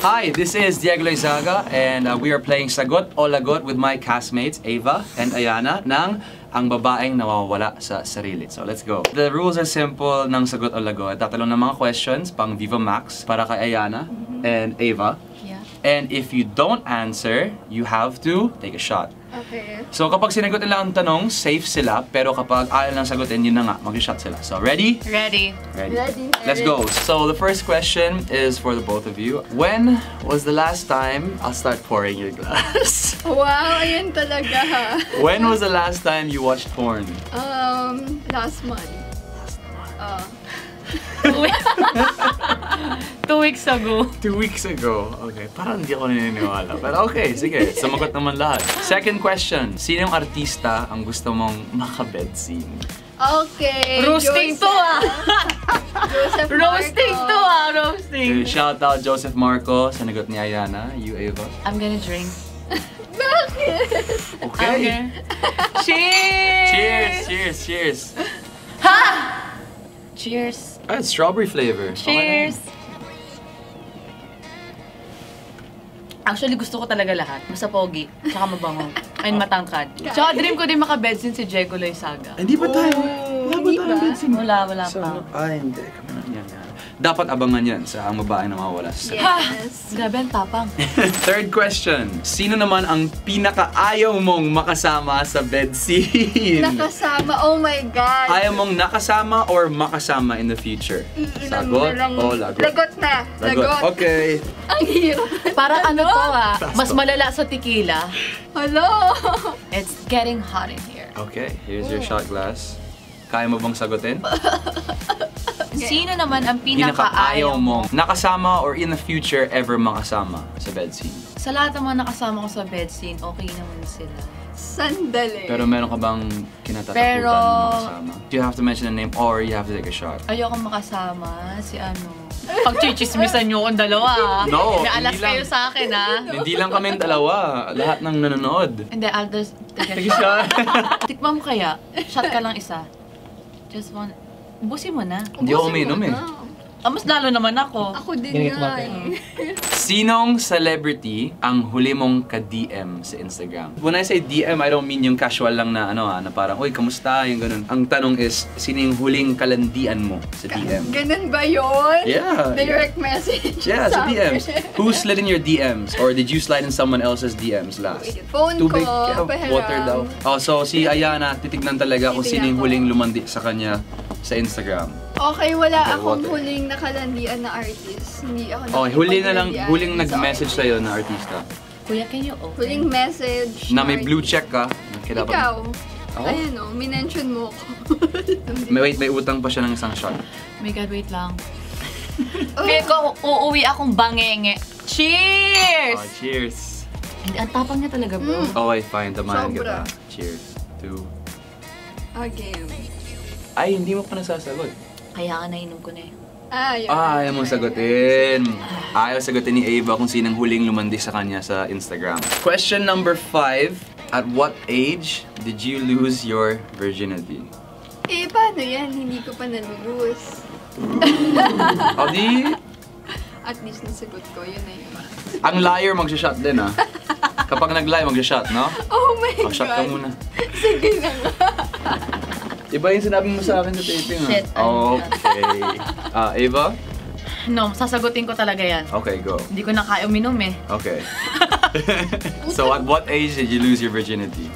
Hi, this is Diego Loizaga and we are playing Sagot o Lagot with my castmates Ava and Ayana ng Ang Babaeng Nawawala sa Sarili. So let's go. The rules are simple ng Sagot o Lagot. Tatalong ng mga questions pang Viva Max para kay Ayana and Ava. Yeah. And if you don't answer, you have to take a shot. Okay. So kapag sinagot nila ang tanong, safe sila. Pero kapag ayaw lang sagutin, yun na nga, mag-shot sila. So ready? Ready. Ready. Let's go. So the first question is for the both of you. When was the last time, I'll start pouring your glass. Wow, ayan talaga ha. When was the last time you watched porn? Last month. 2 weeks ago. 2 weeks ago. Okay, parang hindi ako naniniwala. Pero okay, sige. Sumagot naman lahat. Second question. Sinong artista ang gusto mong maka-bed scene? Okay. Roasting to ah! Joseph Roasting to Marco. ah! Roasting! Okay, shout out Joseph Marco. Sanagot ni Ayana. You, Ava. I'm gonna drink. Bakit? Okay. Cheers! Cheers! Cheers! Cheers! Ha! Cheers! Ah, it's strawberry flavor. Cheers! Actually, gusto ko talaga lahat. Basta pogi, tsaka mabango, and matangkad. Tsaka dream ko din maka-bedsin si Diego Loizaga. Hindi ba tayo? Hindi ba? Wala pa. Hindi. Kami na yan. Dapat abangan yan sa Ang Babaeng Nawawala sa Sarili. Yes. Grabe ang tapang. Third question. Sino naman ang pinaka-ayaw mong makasama sa bed scene? Nakasama. Oh my God. Ayaw mong nakasama or makasama in the future? Iilan Sagot na lang. o lagot? Lagot na. Lagot. Okay. Ang hirap. Parang ano to ah, mas malala sa tequila. Hello. It's getting hot in here. Okay, here's your shot glass. Kaya mo bang sagutin? Sino naman ang Pinaka-ayaw pinaka-ayaw mo? mong nakasama or in the future ever makasama sa bed scene? Sa lahat ng mga nakasama ko sa bed scene, okay naman sila. Sandali. Pero meron ka bang kinatatakutan Pero- na makasama? Do you have to mention a name or you have to take a shot? Ayoko makasama si ano. Pag-chichismisan nyo akong dalawa ah. No, May alas hindi lang. kayo sa akin ah. Hindi lang kami dalawa. Lahat ng nanonood. Hindi, I'll just take a Take a shot. shot. Tikman mo kaya. Shot ka lang isa. Just one. Ubusin mo na. Hindi ako uminom eh. Mas lalo naman ako. Ako din nga eh. Sinong celebrity ang huli mong ka-DM sa Instagram? When I say DM, I don't mean yung casual lang na ano na parang, uy, kamusta? Yung ganun. Ang tanong is, sino yung huling kalandian mo sa DM? Ganun ba yun? Yeah. Direct message. Yeah, sa DMs. akin. Who slid in your DMs? Or did you slide in someone else's DMs last? Phone Tubig, ko, pahiram. water daw. Oh, so si Ayana, titignan talaga kung sino yung huling lumandi sa kanya sa Instagram. Okay, wala Okay, akong water. huling nakalandian na artist. Hindi ako Okay, huli na lang, nakikipaglandian huling sa nag-message artist. sa'yo na artista. Kuya, can you open? Huling message Na may blue artist. check ka. Kailangan. Ikaw. Ako? Ayun o, minention mo ko. May utang pa siya ng isang shot. Oh my God, wait lang. Oh, Feel ko, uuwi akong bangenge. Cheers! Oh, cheers. Hindi, ang tapang niya talaga, bro. Okay, fine. Tamahan kita. Sobra. Cheers. 2. again. Ay, hindi mo pa nasasagot. Kaya ka nainom ko na eh. Ayaw mong sagutin. Ayaw sagutin ni Ava kung sinang huling lumandi sa kanya sa Instagram. Question number 5. At what age did you lose your virginity? Eh, paano yan? Hindi ko pa nalulus. O di, At least nasagot ko, yun na yun. ang liar magsha-shot din ah. Kapag nag-lie, magsha-shot, no? Oh my O, shot ka God. muna. Sige na nga. Iba yung sinabi mo sa akin sa taping ah. Shit, Okay. Ava? No, sasagutin ko talaga yan. Okay, go. Hindi ko na kaya uminom eh. Okay. So at what age did you lose your virginity?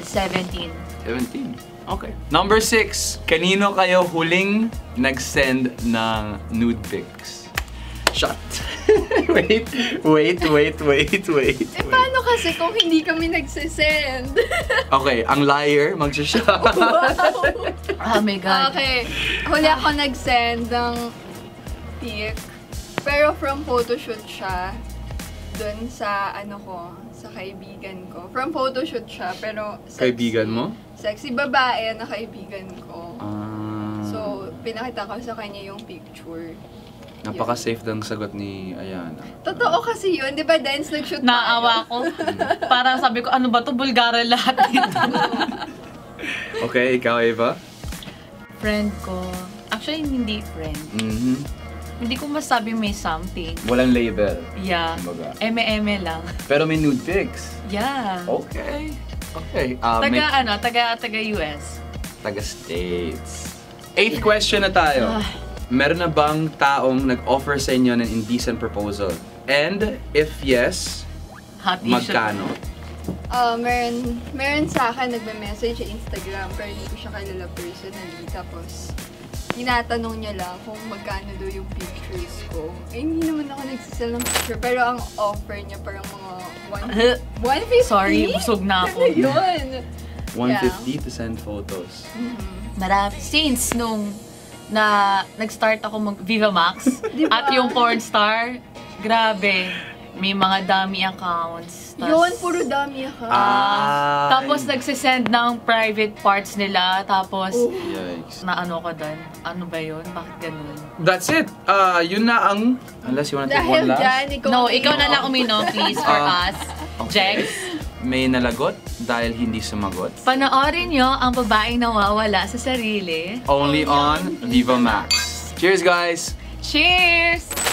17. 17. Okay. Number 6. Kanino kayo huling nag-send ng nude pics? Shot. wait. Eh, paano kasi kung hindi kami nagsisend? Okay, ang liar magsha-shot. Oh my God. Okay. Huli ako nag-send ng pic. Pero from photoshoot siya. Doon sa, ano ko, sa kaibigan ko. From photoshoot siya, pero sexy. Kaibigan mo? Sexy babae na kaibigan ko. Ah, So, pinakita ko sa kanya yung picture. napaka-safe ng sagot ni Ayana. Totoo kasi yun, di ba, Dance, nag-shoot tayo? Naawa ko. Parang sabi ko, ano ba to? Bulgara lahat dito. Okay, ikaw, Eva? Friend ko. Actually, hindi friend. Mhm. Hindi ko masabing may something. Walang label. Yeah. Kumbaga. Eme-eme lang. Pero may nude pics. Yeah. Okay. Okay. May Taga US. taga-States. 8th question na tayo. Meron na bang taong nag-offer sa inyo ng indecent proposal? And if yes, Hot issue. magkano? Meron sa akin nagme-message sa Instagram pero hindi ko siya kilala personally. Tapos, tinatanong niya lang kung magkano daw yung pictures ko. Eh, hindi naman ako nagsisell ng picture. Pero ang offer niya parang mga 150. Sorry, busog na ako. Ano yun? 150 to send photos. Marami. Since nung nag-start ako mag-Viva Max Diba? at yung porn star, grabe. May mga dummy accounts. Yun, puro dami ka. Tapos nagsisend ng private parts nila. Tapos, Yikes. na ano ko doon? Ano ba yun? Bakit ganun? That's it. Yun na ang... Unless you wanna take one Dahil last. dyan, Ikaw na lang uminom, please, for us. Jex. May nalagot dahil hindi sumagot. Panoorin nyo ang babaeng nawawala sa sarili. Only on Viva Max. Cheers, guys! Cheers!